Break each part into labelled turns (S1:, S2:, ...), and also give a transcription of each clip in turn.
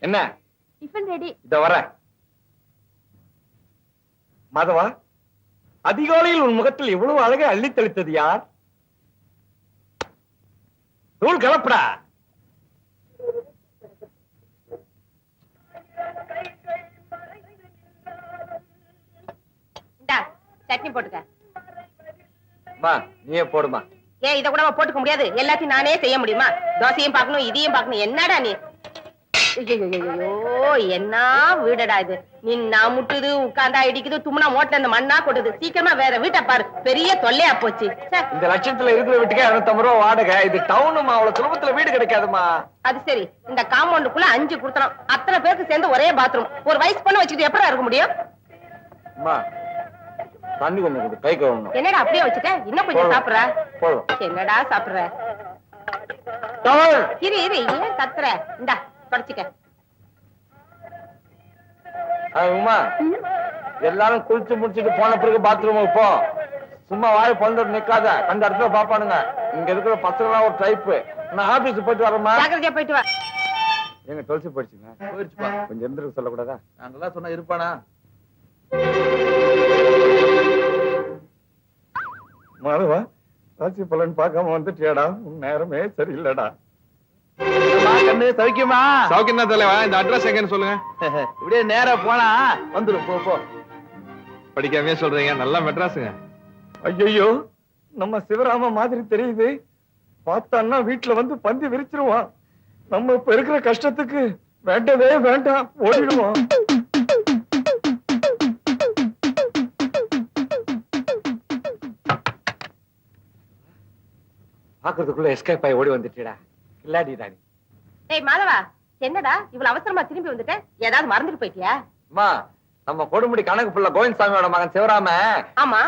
S1: என்ன
S2: tiffin ready.
S1: இத வர மாதவா, அதிகாலையில் உன் முகத்தில் எவ்வளவு அழகை அள்ளி தெளித்தது யார்? நூல் கலப்படா.
S2: சட்னி போட்டுக்க.
S1: நீயே போடுமா.
S2: ஏன் இத கூட போட்டுக்க முடியாது? எல்லாத்தையும் நானே செய்ய முடியுமா? தோசையும் பார்க்கணும், இதையும் பார்க்கணும். என்னடா நீ? ஐயோ, என்ன வீடடா இது? நின்னா முட்டுது, உட்கார்ந்தா இடிக்குது, தும்னா மோட்டல இந்த மண்ணா கொட்டுது. சீக்கிரமா வேற வீட்டை பாரு, பெரிய தொல்லையா போச்சு.
S1: இந்த லட்சத்துல இருக்கிற வீட்டுக்கு 250 ரூபா வாடகை. இது டவுனுமா, அவ்வளவு சுலபத்துல வீடு கிடைக்காதுமா.
S2: அது சரி, இந்த காம்பவுண்டுக்குள்ள 5 கொடுத்தோம். அத்தனை பேருக்கு சேர்ந்து ஒரே பாத்ரூம். ஒரு வயசு பண்ண வச்சுக்கிட்டு எப்படி இருக்க முடியும்?
S1: தண்ணி கொஞ்சம் கை கழுவணும்.
S2: என்னடா அப்படியே வச்சுட்ட? இன்னும் கொஞ்சம் சாப்பிடுற? என்னடா சாப்பிடுற? இரு இரு, ஏன் கத்துற? இந்தா தொடச்சிக்க.
S1: உமா, எல்லாரும் குளிச்சு முடிச்சுட்டு போன பிறகு பாத்ரூம் போ. சும்மா வாய் பந்து நிக்காத, அந்த இடத்துல பாப்பானுங்க. இங்க இருக்கிற பசங்க ஒரு டைப். நான் ஆபீஸ் போயிட்டு வரேம்மா.
S2: ஜாக்கிரதையா போயிட்டு வா.
S1: எங்க தொலைச்சு போயிடுச்சுங்க?
S3: போயிடுச்சுப்பா.
S1: கொஞ்சம் எந்திரிக்க சொல்லக்கூடாதா?
S3: நாங்கெல்லாம் சொன்னா இருப்பானா?
S1: மாதவா, ராசி பலன் பார்க்காம வந்துட்டியாடா? உன் நேரமே சரியில்லடா.
S3: கண்ணு சௌக்கியமா?
S4: சௌக்கியம் தான் தலைவா. இந்த அட்ரஸ் எங்கன்னு சொல்லுங்க.
S3: இப்படியே நேரா போனா வந்துடும். போ போ.
S4: படிக்காமே சொல்றீங்க, நல்லா மெட்ராஸுங்க.
S1: ஐயோ, நம்ம சிவராம மாதிரி தெரியுது. பார்த்தான்னா வீட்டுல வந்து பந்தி விரிச்சிருவான். நம்ம இப்ப இருக்கிற கஷ்டத்துக்கு வேண்டவே வேண்டாம், ஓடிடுவோம். பாக்குறதுக்குள்ள எஸ்கேப் ஆகி ஓடி வந்துட்டா. இல்லாடி ராணி.
S2: டேய் மாதவா, என்னடா இவ்வளவு அவசரமா திரும்பி வந்துட்ட? ஏதாவது மறந்துட்டு போயிட்டியா?
S1: அம்மா, நம்ம கொடுமுடி கணக்கு புள்ள கோவிந்தசாமியோட மகன் சிவராம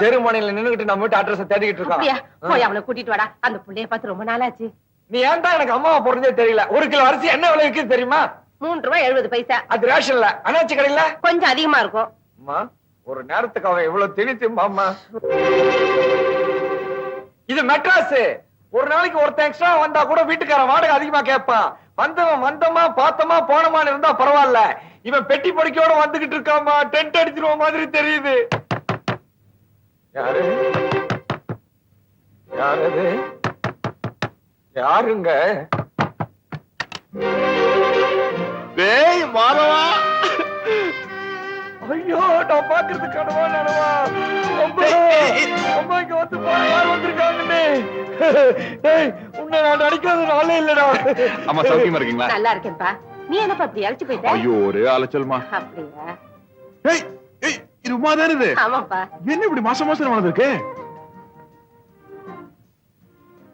S1: செருமனையில நின்னுகிட்டு நம்ம வீட்டு அட்ரஸ் தேடிக்கிட்டு இருக்கோம்.
S2: போய் அவனை கூட்டிட்டு வாடா. அந்த புள்ளைய பார்த்து ரொம்ப நாளாச்சு.
S1: நீ ஏன்டா எனக்கு அம்மாவை போறதே தெரியல? 1 கிலோ அரிசி என்ன விலை விக்குது தெரியுமா?
S2: 3 ரூபாய் 70 பைசா.
S1: அது ரேஷன்ல, அனாச்சி கடையில
S2: கொஞ்சம் அதிகமா இருக்கும்.
S1: அம்மா, ஒரு நேரத்துக்கு அவன் எவ்வளவு திணித்தும்மா. இது மெட்ராஸ். ஒரு நாளைக்கு ஒருத்தன் எக்ஸ்ட்ரா வந்தா கூட வீட்டுக்காரன் வாடகை அதிகமா கேட்பான். வந்தவன் வந்தமா பார்த்தமா போனமான்னு இருந்தா பரவாயில்ல. இவன் பெட்டி படிக்கையோட வந்துகிட்டு இருக்காமா. டென்ட் அடிச்சிருவ மாதிரி தெரியுது. யாரு யாரு யாருங்க?
S4: டேய் மாதவா.
S1: ஐயோ, நான் பாக்குறது கனவா நனவா? அம்மா இங்க வந்து போன யார் வந்திருக்காங்கன்னு. உன்னை நான் நடிக்காத நாளே இல்லடா.
S4: அம்மா சௌக்கியமா இருக்கீங்களா?
S2: நல்லா இருக்கேன்பா. நீ என்னப்பா இப்படி அழைச்சு போயிட்ட?
S4: ஐயோ, ஒரே அலைச்சல்மா.
S2: அப்படியா?
S4: ஏய் ஏய், இது உமா தானே இது?
S2: ஆமாப்பா.
S4: என்ன இப்படி மாசம் மாசம் வளர்ந்துருக்கு?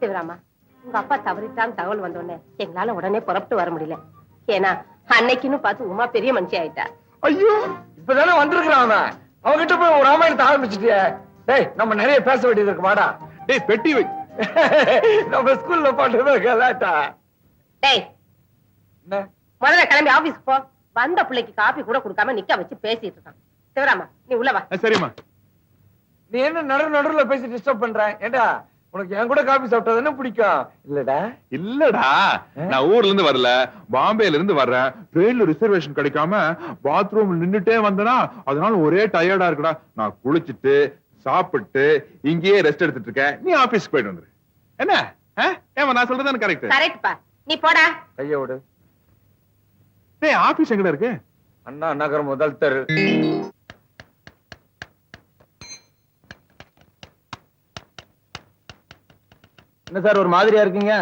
S2: சிவராமா, உங்க அப்பா தவறிட்டான்னு தகவல் வந்தோடனே எங்களால உடனே புறப்பட்டு வர முடியல. ஏன்னா அன்னைக்குன்னு பார்த்து உமா பெரிய மனுஷி ஆயிட்டா.
S1: ஐயோ, இப்பதானே வந்திருக்கிறான் அவன். அவன்கிட்ட போய் ஒரு ராமாயணத்தை ஆரம்பிச்சுட்டிய. டேய், நம்ம நிறைய பேச வேண்டியது இருக்கு. வாடா.
S4: டேய், பெட்டி வை.
S1: நம்ம ஸ்கூல்ல பாட்டுறதா கலாட்டா.
S2: டேய்,
S1: என்ன
S2: முதல்ல கிளம்பி ஆபீஸ்க்கு போ. வந்த பிள்ளைக்கு காபி கூட கொடுக்காம நிக்க வச்சு பேசிட்டு இருக்கான். சிவராமா, நீ உள்ள வா.
S4: சரிம்மா.
S1: நீ என்ன நடுவுல பேசி டிஸ்டர்ப் பண்ற? ஏண்டா, உனக்கு என் கூட காபி சாப்பிட்டது பிடிக்கும் இல்லடா?
S4: இல்லடா, நான் ஊர்ல இருந்து வரல, பாம்பேல இருந்து வர்றேன். ட்ரெயின்ல ரிசர்வேஷன் கிடைக்காம பாத்ரூம் நின்னுட்டே வந்தனா, அதனால ஒரே டயர்டா இருக்குடா. நான் குளிச்சுட்டு சாப்பிட்டு இங்கேயே ரெஸ்ட் எடுத்துட்டு இருக்கேன். நீ ஆபீஸ்க்கு போயிட்டு வந்துரு. என்ன? ஏமா நான் சொல்றது கரெக்ட்?
S2: கரெக்ட்பா. நீ போடா.
S1: கைய விடு.
S4: டேய், ஆபீஸ் எங்கடா இருக்கு?
S1: அண்ணா நகர் முதல் தெரு.
S3: என்ன சார் ஒரு மாதிரியா இருக்கீங்க?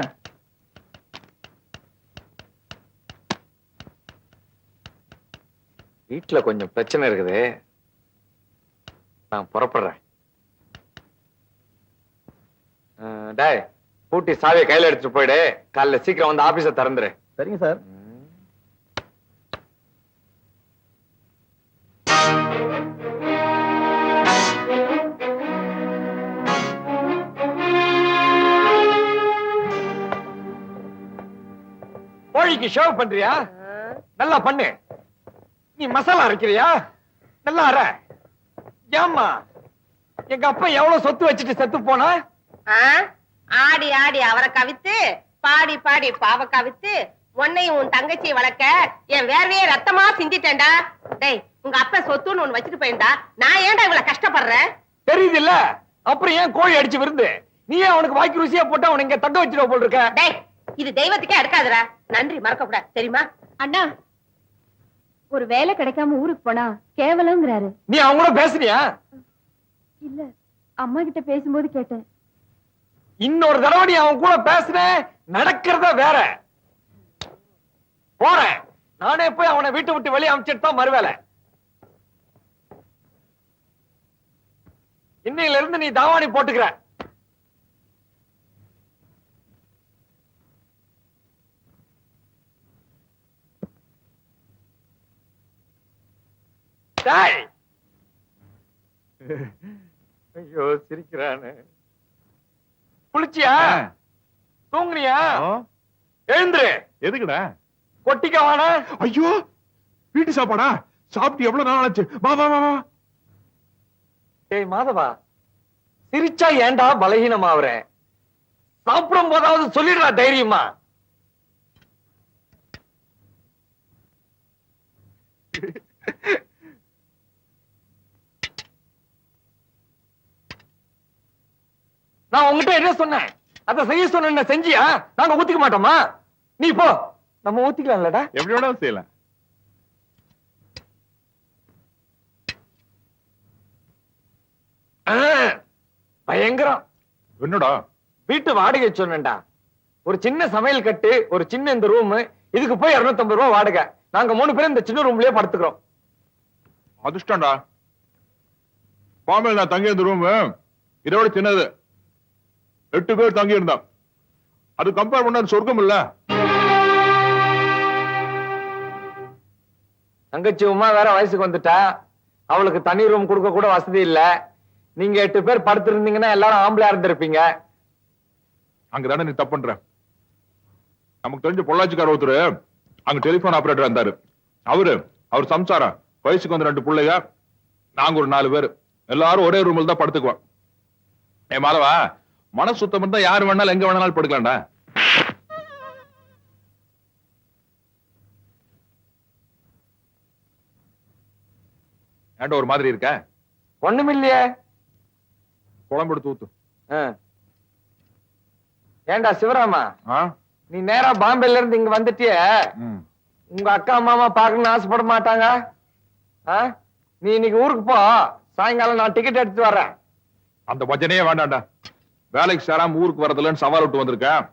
S1: வீட்டுல கொஞ்சம் பிரச்சனை இருக்குது. நான் புறப்படுறேன். டேய், பூட்டி சாவியை கையில எடுத்துட்டு போயிடு. காலைல சீக்கிரம் வந்து ஆபீஸ திறந்துரு.
S3: சரிங்க சார்.
S1: கோழிக்கு ஷேவ் பண்றியா? நல்லா பண்ணு. நீ மசாலா அரைக்கிறியா? நல்லா அரை. ஏம்மா, எங்க அப்பா எவ்வளவு சொத்து வச்சுட்டு செத்து போனா?
S2: ஆடி ஆடி அவரை கவித்து, பாடி பாடி பாவ கவித்து, உன்னையும் உன் தங்கச்சியை வளர்க்க என் வேர்வையே ரத்தமா சிந்திட்டேன்டா. டேய், உங்க அப்பா சொத்துன்னு ஒண்ணு வச்சுட்டு போயிருந்தா நான் ஏன்டா இவ்வளவு கஷ்டப்படுறேன்?
S1: தெரியுது இல்ல, அப்புறம் ஏன் கோழி அடிச்சு விருந்து? நீ ஏன் அவனுக்கு வாய்க்கு ருசியா போட்டு அவனை இங்க தக்க வச்சிருவ போல் இருக்க?
S2: டேய், இது தெய்வத்துக்கே எடுக்காதடா. நன்றி மறக்க கூடாது, தெரியுமா?
S5: அண்ணா, ஒரு வேலை கிடைக்காம ஊருக்கு போனா கேவலங்கிறாரு.
S1: நீ அவங்க கூட பேசுனியா?
S5: இல்ல, அம்மா கிட்ட பேசும்போது கேட்டேன்.
S1: இன்னொரு தடவை நீ அவன் கூட பேசுன நடக்கிறத வேற. போறேன் நானே போய் அவனை வீட்டை விட்டு வெளியே அனுப்பிச்சிட்டு தான் மறுவேலை. இன்னையில இருந்து நீ தாவாணி போட்டுக்கிற. டேய். ஐயோ சிரிக்கிறானு. குளிச்சியா? தூங்குனியா? எழுந்துரு.
S4: எதுக்குடா?
S1: கொட்டிக்கவான.
S4: ஐயோ, வீட்டு சாப்பாடா? சாப்பிட்டு எவ்வளவு நாள் ஆச்சு? வா வா வா வா.
S1: டேய் மாதவா, சிரிச்சா ஏன்டா பலகீனமாவற? சாப்பிடும் போதாவது சொல்லிடுறா தைரியமா. நான் உங்ககிட்ட என்ன சொன்னேன்? அத செய்ய சொன்ன செஞ்சியா? நாங்க ஊத்திக்க மாட்டோமா? நீ போ, நம்ம ஊத்திக்கலாம்லடா.
S4: எப்படி வேணாலும் செய்யலாம்.
S1: பயங்கரம்.
S4: என்னடா?
S1: வீட்டு வாடகை சொன்னேன்டா. ஒரு சின்ன சமையல் கட்டு, ஒரு சின்ன இந்த ரூம், இதுக்கு போய் 250 ரூபாய் வாடகை. நாங்க 3 பேரும் இந்த சின்ன ரூம்லயே படுத்துக்கிறோம்.
S4: அதிர்ஷ்டம்டா. பாம்பேல நான் தங்கி இருந்த ரூம் இதோட சின்னது. 8 பேர் தங்கி இருந்தான். அது கம்பேர் பண்ண சொர்க்கம் இல்ல.
S1: தங்கச்சி உமா வேற வயசுக்கு வந்துட்டா. அவளுக்கு தனி ரூம் கொடுக்க கூட வசதி இல்ல. நீங்க 8 பேர் படுத்திருந்தீங்கன்னா எல்லாரும் ஆம்பளையா இருந்திருப்பீங்க.
S4: அங்கதானே நீ தப்பு பண்ற. நமக்கு தெரிஞ்ச பொள்ளாச்சிக்கார ஒருத்தர் அங்க டெலிபோன் ஆபரேட்டர் இருந்தாரு. அவர் சம்சாரம், வயசுக்கு வந்து 2 பிள்ளைங்க, நாங்க ஒரு 4 பேர், எல்லாரும் ஒரே ரூம்ல தான் படுத்துக்குவோம். ஏ மாலவா, மனசு சுத்தம் இருந்தா யாரு வேணாலும் எங்க வேணாலும் படுக்கலாம்டா. ஏன்டா ஒரு மாதிரி இருக்க?
S1: ஒண்ணுமில்லையே.
S4: குழம்பு எடுத்து ஊத்து.
S1: ஏண்டா சிவராமா, நீ நேரா பாம்பேல இருந்து இங்க வந்துட்டிய, உங்க அக்கா மாமா பாக்கணும்னு ஆசைப்பட மாட்டாங்க? நீ இன்னைக்கு ஊருக்கு போ, சாயங்காலம் நான் டிக்கெட் எடுத்து வர்றேன்.
S4: அந்த பஜனையே வேண்டாம்டா. வேலைக்கு சேராம ஊருக்கு வரதுலன்னு சவால் விட்டு வந்திருக்கேன்.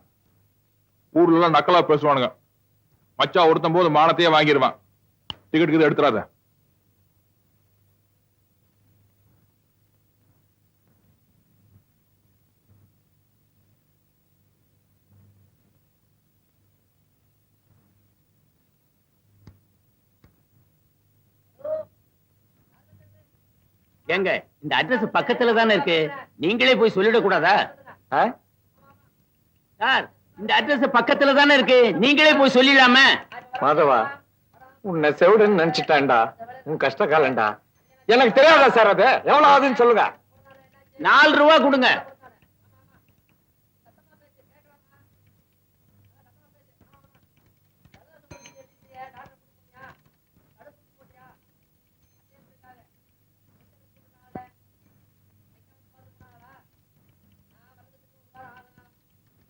S4: ஊர்ல எல்லாம் நக்கலா பேசுவானுங்க. மச்சா ஒருத்தன் போது மானத்தையே வாங்கிடுவான். டிக்கெட் எடுத்துறாத.
S6: ஏங்க, இந்த அட்ரஸ் பக்கத்துல தானே இருக்கு, நீங்களே போய் சொல்லிட கூடாதா? சார், இந்த அட்ரஸ் பக்கத்துல தானே இருக்கு, நீங்களே போய் சொல்லிடலாமே.
S1: மாதவா, உன்னை செவிடுன்னு நினைச்சிட்டான்டா. உன் கஷ்ட காலண்டா. எனக்கு தெரியாதா சார்? அது எவ்வளவு ஆகுதுன்னு சொல்லுங்க.
S6: 4 ரூபா கொடுங்க.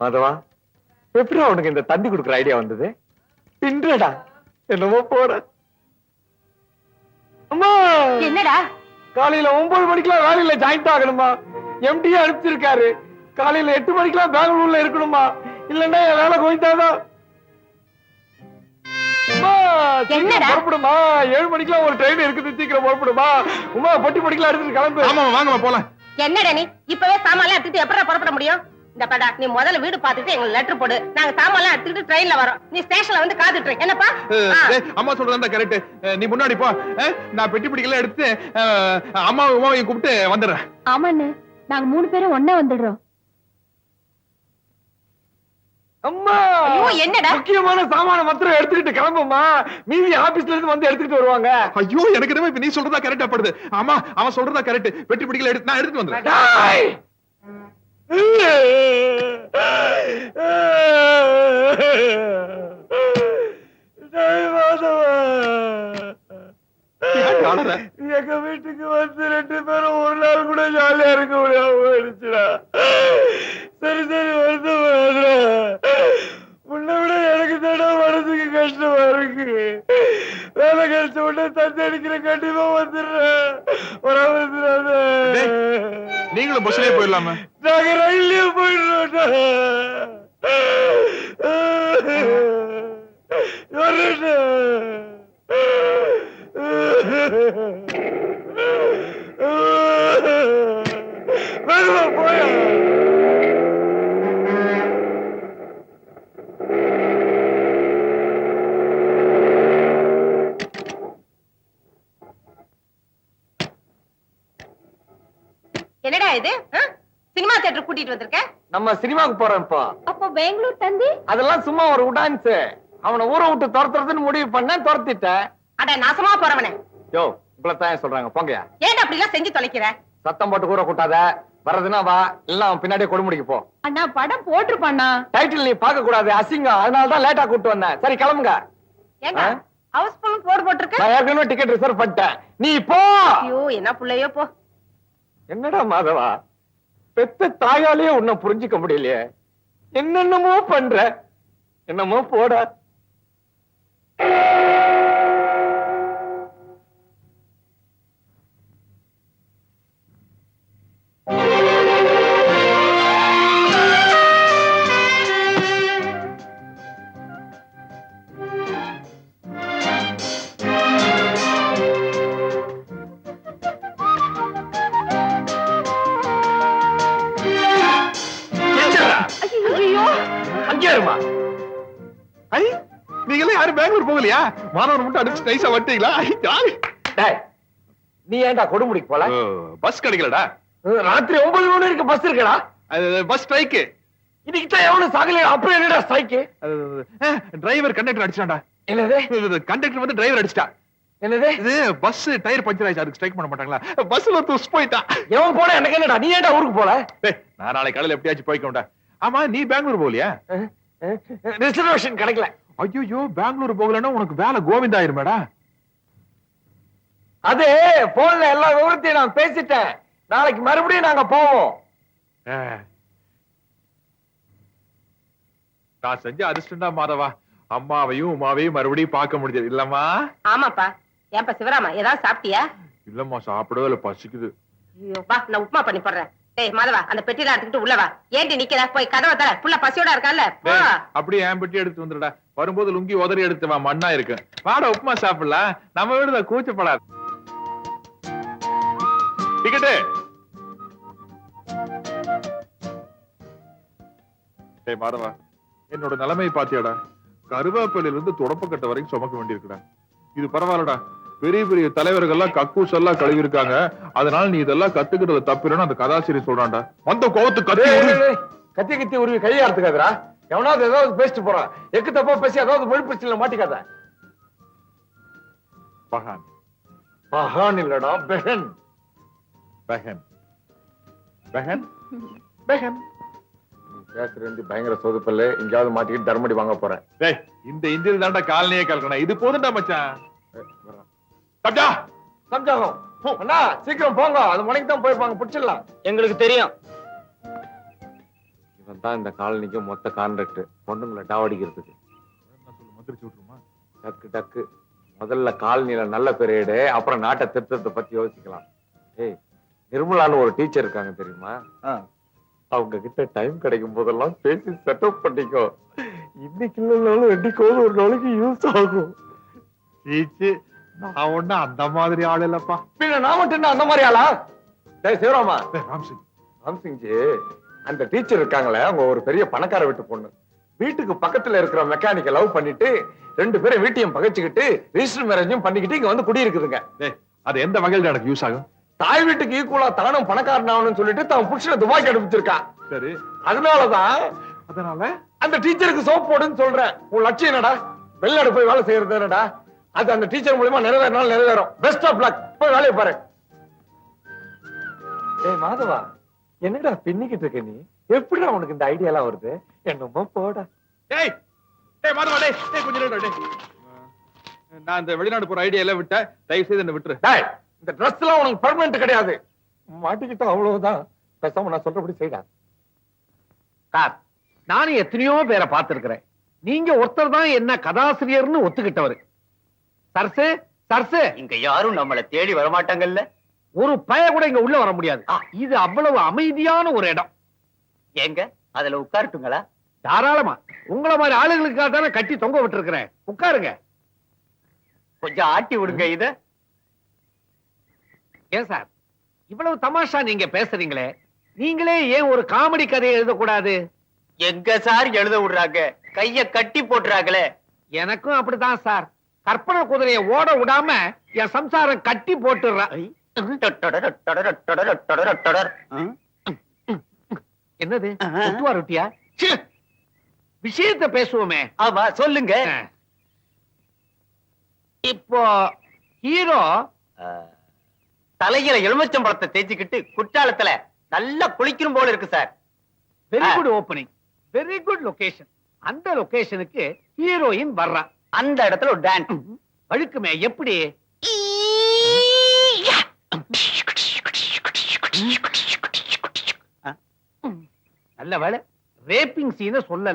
S1: மாதவா, எப்படி உனக்கு இந்த தந்தி கொடுக்குற ஐடியா வந்தது? தின்றடா, என்னமோ போற. அம்மா,
S2: என்னடா?
S1: காலையில 9 மணிக்கெல்லாம் வேலையில ஜாயிண்ட் ஆகணுமா? எம்டி அனுப்பிச்சிருக்காரு. காலையில 8 மணிக்கெல்லாம் பெங்களூர்ல இருக்கணுமா? இல்லன்னா என் வேலை கோயிட்டாதான். புறப்படுமா? 7 மணிக்கெல்லாம் ஒரு ட்ரெயின் இருக்குது, சீக்கிரம் புறப்படுமா? உமா, பொட்டி பொடிக்கலாம் எடுத்துட்டு கிளம்பு.
S4: ஆமா வாங்க போலாம்.
S2: என்னடா நீ இப்பவே சாமான்லாம் எடுத்துட்டு எப்படா புறப்பட முடியும்? இந்த படா, நீ முதல்ல வீடு பார்த்துட்டு எங்களுக்கு லெட்டர் போடு. நாங்க சாமான்லாம் எடுத்துட்டு ட்ரெயின்ல வரோம். நீ ஸ்டேஷன்ல வந்து காத்துட்டு இரு. என்னப்பா?
S4: அம்மா சொல்றதா கரெக்ட். நீ முன்னாடி போ. நான் பெட்டி பிடிக்கலாம் எடுத்து அம்மாவை உமாவையும் கூப்பிட்டு வந்துடுறேன்.
S5: ஆமாண்ணே, நாங்க 3 பேரும் ஒண்ணா வந்துடுறோம்.
S1: அம்மா,
S2: ஐயோ, என்னடா?
S1: முக்கியமான சாமான மாத்திரம் எடுத்துக்கிட்டு கிளம்புமா. மீதி ஆபீஸ்ல இருந்து வந்து எடுத்துக்கிட்டு வருவாங்க.
S4: ஐயோ, எனக்கு என்னமோ இப்ப நீ சொல்றதா கரெக்டா படுது. ஆமா, அவன் சொல்றதா கரெக்ட். பெட்டி பிடிக்கல எடுத்து நான் எடுத்துட்டு வந்துடுறேன்.
S1: டேய்!
S4: அழற
S1: எங்க வீட்டுக்கு வந்து 2 பேரும் ஒரு நாள் கூட ஜாலியா இருக்க முடியாம போயிடுச்சுடா. சரி சரி வருத்தம். உன்னை விட எனக்கு தானே மனசுக்கு கஷ்டமா இருக்கு. வேலை கிடைச்ச உடனே தந்தை அடிக்கிற கண்டிப்பா வந்துடுறேன்.
S4: நீங்களும் பஸ்லயே போயிடலாமே.
S1: நாங்க ரயில்லயே போயிடுறோம்டா. போயா
S2: என்னடா இது சினிமா தியேட்டர் கூட்டிட்டு வந்திருக்க?
S1: நம்ம சினிமாக்கு போறோம்ப்பா.
S5: அப்போ பெங்களூர் தந்தி
S1: அதெல்லாம் சும்மா ஒரு உடான்ஸ். அவனை ஊரை விட்டு துரத்துறதுன்னு முடிவு பண்ண துரத்திட்டேன்.
S2: அட நாசமா போறவனே.
S1: யோ உங்களை தான் சொல்றாங்க போங்கயா.
S2: ஏன்டா அப்படி எல்லாம் செஞ்சு தொலைக்கிற?
S1: சத்தம் போட்டு கூற கூட்டாத. வர்றதுன்னா வா, இல்ல அவன் பின்னாடியே கொடுமுடிக்கு போ.
S5: அண்ணா படம் போட்டிருப்பாண்ணா.
S1: டைட்டில் நீ பார்க்க கூடாது, அசிங்கம். அதனால தான் லேட்டா கூட்டு வந்தேன். சரி கிளம்புங்க.
S2: ஏண்டா ஹவுஸ்ஃபுல் போர்டு போட்டிருக்க?
S1: நான் ஏற்கனவே டிக்கெட் ரிசர்வ் பண்ணிட்டேன். நீ போ.
S2: ஐயோ என்ன புள்ளையோ போ.
S1: என்னடா மாதவா, பெத்த தாயாலேயே உன்னை புரிஞ்சுக்க முடியலையே. என்னென்னமோ பண்ற. என்னமோ போட. அங்கேருமா
S4: ஐ நீங்களே யாரும் பெங்களூர் போகலையா? மாணவர் மட்டும் அடிச்சு நைஸா வட்டீங்களா?
S1: டேய், நீ ஏன்டா கொடுமுடிக்கு போல?
S4: பஸ் கிடைக்கலடா.
S1: ராத்திரி 9 மணி வரைக்கும் பஸ் இருக்கடா.
S4: Bus strike.
S1: இன்னைக்கு தான் எவனும் சாகல. அப்புறம் என்னடா ஸ்ட்ரைக்?
S4: Driver conductor அடிச்சான்டா.
S1: என்னது?
S4: கண்டக்டர் வந்து டிரைவர் அடிச்சிட்டா.
S1: என்னது?
S4: இது பஸ் டயர் பஞ்சர் ஆயிடுச்சு. அதுக்கு ஸ்ட்ரைக் பண்ண மாட்டாங்களா? பஸ்ல துஸ் போயிட்டான்.
S1: எவன் போட எனக்கு என்னடா? நீ ஏன்டா ஊருக்கு போல?
S4: நான் நாளைக்கு காலையில எப்படியாச்சும் போய்க்கோண்டா. ஆமா நீ பெங்களூர் போகலையா?
S1: ரிசர்வேஷன் கிடைக்கல.
S4: ஐயோ பெங்களூர் போகலன்னா உனக்கு வேலை கோவிந்தா ஆயிருமேடா.
S1: அது போன்ல எல்லா விவரத்தையும் நான் பேசிட்டேன். நாளைக்கு மறுபடியும் நாங்க போவோம்.
S4: நான் செஞ்ச அதிர்ஷ்டம்டா மாதவா. அம்மாவையும் உமாவையும் மறுபடியும் பார்க்க முடிஞ்சது இல்லம்மா?
S2: ஆமாப்பா. ஏன்பா சிவராமா ஏதாவது சாப்பிட்டியா?
S4: இல்லம்மா சாப்பிடவே இல்ல, பசிக்குது.
S2: ஐயோ வா நான் உப்புமா பண்ணி போடுறேன். டேய் மாதவா அந்த பெட்டில எடுத்துக்கிட்டு உள்ள வா. ஏண்டி நிக்கிற? போய் கதவை தர. புள்ள பசியோட இருக்கான்ல. போ.
S4: அப்படியே என் பெட்டி எடுத்து வந்துடா. வரும்போது லுங்கி உதறி எடுத்து வா, மண்ணா இருக்கு. வாடா உப்புமா சாப்பிடலாம். நம்ம வீடுதா, கூச்சப்படாது. டிக்கெட்டு. டேய் மாதவா, என்னோட நிலைமை பாத்தியாடா? கருவேப்பிலையில இருந்து தொடப்பக்கட்ட வரைக்கும் சுமக்க வேண்டியிருக்குடா. இது பரவாயில்லடா. பெரிய பெரிய தலைவர்கள்லாம் கக்கூஸ் எல்லாம் கழுவி இருக்காங்க. அதனால நீ இதெல்லாம் கத்துக்கிறது தப்பிரன்னு அந்த கதாசிரியர் சொல்றான்டா. வந்த கோவத்து
S1: கத்தி கத்தி உருவி கையை அறுத்துக்காதரா. எவனாவது ஏதாவது பேசிட்டு போறான். எக்கு தப்பா பேசி ஏதாவது மொழிப்பிச்சில மாட்டிக்காத.
S4: பஹான்.
S1: பஹான் இல்லடா, பெஹன்.
S4: பெஹன். பெஹன். பெஹன்.
S1: பேசுறது பயங்கர சொதுப்பல்ல. எங்கேயாவது மாட்டிக்கிட்டு தர்மடி வாங்க போறேன்.
S4: டேய் இந்த இந்தியில தான்டா காலனியே கலக்கணும். இது போதும்டா மச்சான். சப்ஜா
S1: சம்ஜாகம். அண்ணா சீக்கிரம் போங்க. அது மணிக்கு தான் போயிருப்பாங்க. பிடிச்சிடலாம்.
S6: எங்களுக்கு தெரியும்.
S1: இவன் தான் இந்த காலனிக்கு மொத்த கான்ட்ராக்ட். பொண்ணுங்களை டாவடிக்கிறதுக்கு. டக்கு டக்கு. முதல்ல காலனியில நல்ல பெரியடு, அப்புறம் நாட்டை திருத்தத்தை பத்தி யோசிக்கலாம். ஏய், நிர்மலான்னு ஒரு டீச்சர் இருக்காங்க தெரியுமா? அவங்க கிட்ட டைம் கிடைக்கும் போதெல்லாம் பேசி செட்டப் பண்ணிக்கோ. இன்னைக்கு இல்லைனாலும் என்னைக்கோது ஒரு நாளைக்கு யூஸ் ஆகும்.
S4: நான் ஒண்ணு அந்த மாதிரி ஆள் இல்லப்பா.
S1: பின்ன நான் மட்டும் அந்த மாதிரி ஆளா? டேய் சிவராமா,
S4: ராம்சிங்.
S1: ராம்சிங்ஜி, அந்த டீச்சர் இருக்காங்களே, அவங்க ஒரு பெரிய பணக்கார வீட்டு பொண்ணு. வீட்டுக்கு பக்கத்துல இருக்கிற மெக்கானிக்க லவ் பண்ணிட்டு 2 பேரும் வீட்டையும் பகைச்சுக்கிட்டு ரிஜிஸ்டர் மேரேஜும் பண்ணிக்கிட்டு இங்க வந்து குடி இருக்குதுங்க.
S4: அது எந்த வகையில எனக்கு யூஸ் ஆகும்?
S1: தாய் வீட்டுக்கு ஈக்குவலா தானும் பணக்காரன் ஆகணும்னு சொல்லிட்டு தான் புருஷனை துபாய்க்கு அனுப்பிச்சிருக்கான்.
S4: சரி,
S1: அதனாலதான் அந்த டீச்சருக்கு சோப் போடுன்னு சொல்றேன். உன் லட்சியம் என்னடா? வெளிநாடு போய் வேலை செய்யறது என்னடா? அது அந்த டீச்சர் மூலமா நிறைவேறினாலும் நிறைவேறும். Best of luck. போய் வேலையை பாரு. ஏய் மாதவா, என்னடா பின்னிக்கிட்டு இருக்க நீ? எப்படிடா உனக்கு இந்த ஐடியா எல்லாம் வருது? என்னமோ போடா.
S4: டேய் டேய் மாதவா, டேய் டேய் கொஞ்சம் நேரம் டேய். நான் இந்த வெளிநாடு போற ஐடியா எல்லாம் விட்டேன், தயவு செய்து என்ன விட்டுரு.
S1: டேய், இந்த Dress எல்லாம் உனக்கு பெர்மனன்ட் கிடையாது. மாட்டிக்கிட்டா அவ்வளவுதான். பேசாம நான் சொல்றபடி செய்டா.
S7: சார், நானும் எத்தனையோ பேரை பார்த்திருக்கிறேன். நீங்க ஒருத்தர் தான் என்ன கதாசிரியர்னு ஒத்துக்கிட்டவர். சர்சு சர்சு,
S6: இங்க யாரும் நம்மள தேடி வரமாட்டாங்கல்ல.
S7: ஒரு பய கூட இங்க உள்ள வர முடியாது. இது அவ்வளவு அமைதியான ஒரு இடம்.
S6: ஏங்க அதுல உட்காரட்டுங்களா?
S7: தாராளமா. உங்களை மாதிரி ஆளுகளுக்காக தானே கட்டி தொங்க விட்டுருக்கிறேன். உட்காருங்க.
S6: கொஞ்சம் ஆட்டி விடுங்க இத.
S7: ஏன் சார், இவ்வளவு தமாஷா நீங்க பேசுறீங்களே, நீங்களே ஏன் ஒரு காமெடி கதையை எழுதக்கூடாது?
S6: எங்க சார் எழுத விடுறாங்க, கைய கட்டி போட்டுறாங்களே.
S7: எனக்கும் அப்படித்தான் சார். கற்பனை குதிரையை ஓட விடாம என் சம்சாரம் கட்டி போட்டுறா. என்னது ஒட்டுவா ரொட்டியா? ச்சே! விஷயத்தை பேசுவோமே.
S6: ஆமா சொல்லுங்க.
S7: இப்போ ஹீரோ
S6: தலையில எலுமிச்சம்பழத்தை தேய்ச்சிக்கிட்டு குற்றாலத்துல நல்லா குளிக்கணும் போல இருக்கு sir.
S7: Very good opening, very good location. அந்த லொகேஷனுக்கு ஹீரோயின் வர்றா.
S6: அந்த இடத்துல ஒரு டான்ஸ்
S7: வழுக்குமே. எப்படி? நல்ல வேளை ரேப்பிங் சீனை சொல்லல.